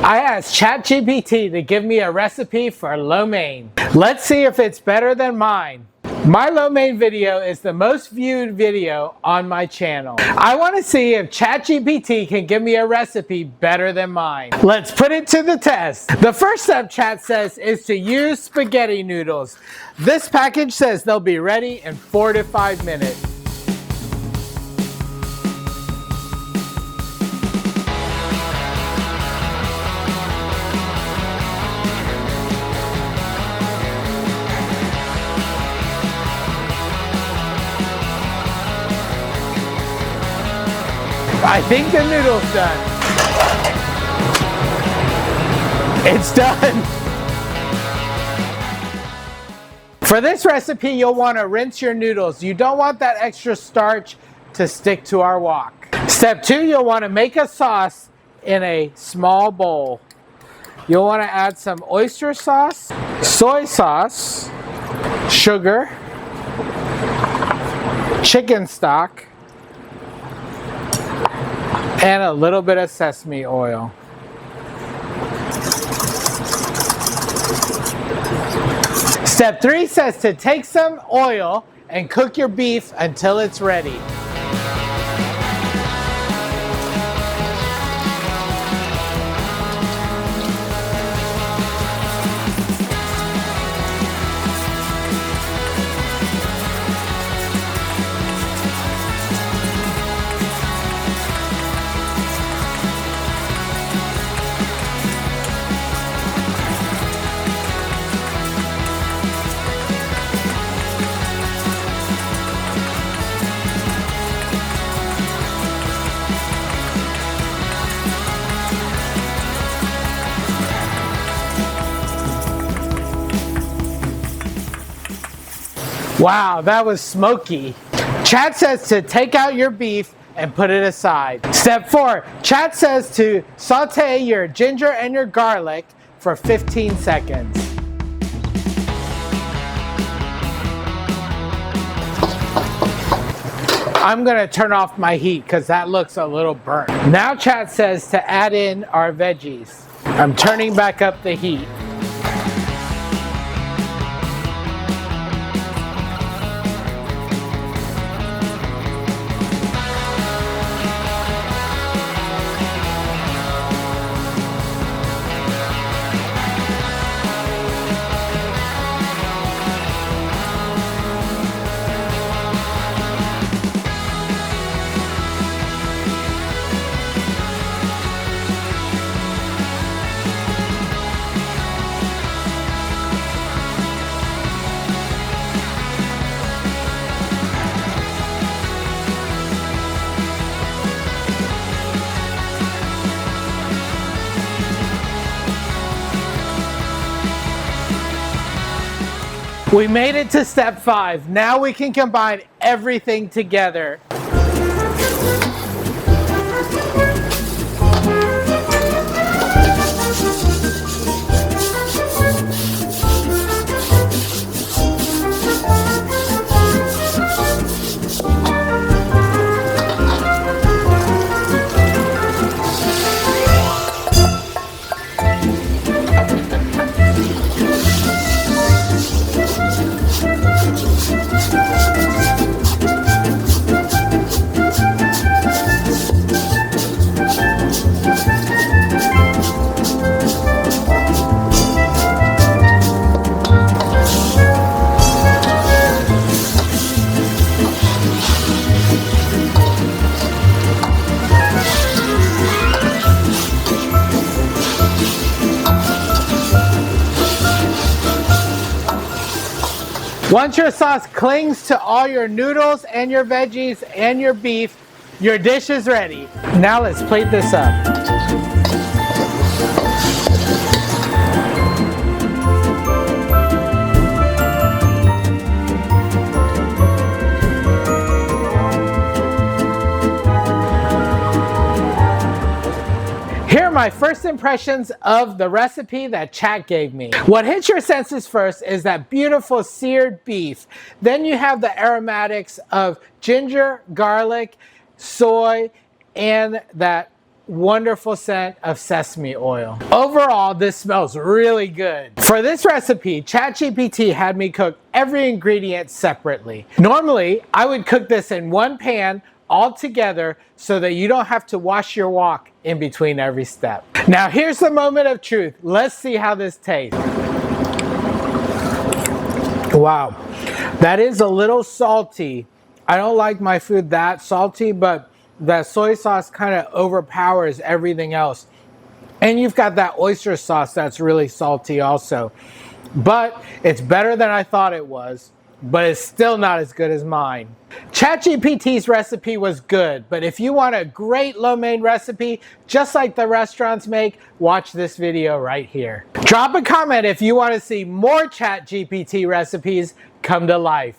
I asked ChatGPT to give me a recipe for lo mein. Let's see if it's better than mine. My lo mein video is the most viewed video on my channel. I want to see if ChatGPT can give me a recipe better than mine. Let's put it to the test. The first step, Chat says, is to use spaghetti noodles. This package says they'll be ready in 4 to 5 minutes. I think the noodle's done. It's done. For this recipe, you'll want to rinse your noodles. You don't want that extra starch to stick to our wok. Step 2, you'll want to make a sauce in a small bowl. You'll want to add some oyster sauce, soy sauce, sugar, chicken stock, and a little bit of sesame oil. Step 3 says to take some oil and cook your beef until it's ready. Wow, that was smoky. Chat says to take out your beef and put it aside. Step 4, Chat says to saute your ginger and your garlic for 15 seconds. I'm gonna turn off my heat because that looks a little burnt. Now Chat says to add in our veggies. I'm turning back up the heat. We made it to step 5. Now we can combine everything together. Once your sauce clings to all your noodles and your veggies and your beef, your dish is ready. Now let's plate this up. Here are my first impressions of the recipe that Chat gave me. What hits your senses first is that beautiful seared beef. Then you have the aromatics of ginger, garlic, soy, and that wonderful scent of sesame oil. Overall, this smells really good. For this recipe, ChatGPT had me cook every ingredient separately. Normally, I would cook this in one pan all together so that you don't have to wash your wok in between every step. Now here's the moment of truth. Let's see how this tastes. Wow, that is a little salty. I don't like my food that salty, but that soy sauce kind of overpowers everything else. And you've got that oyster sauce that's really salty also. But it's better than I thought it was, but it's still not as good as mine. ChatGPT's recipe was good, but if you want a great lo mein recipe, just like the restaurants make, watch this video right here. Drop a comment if you want to see more ChatGPT recipes come to life.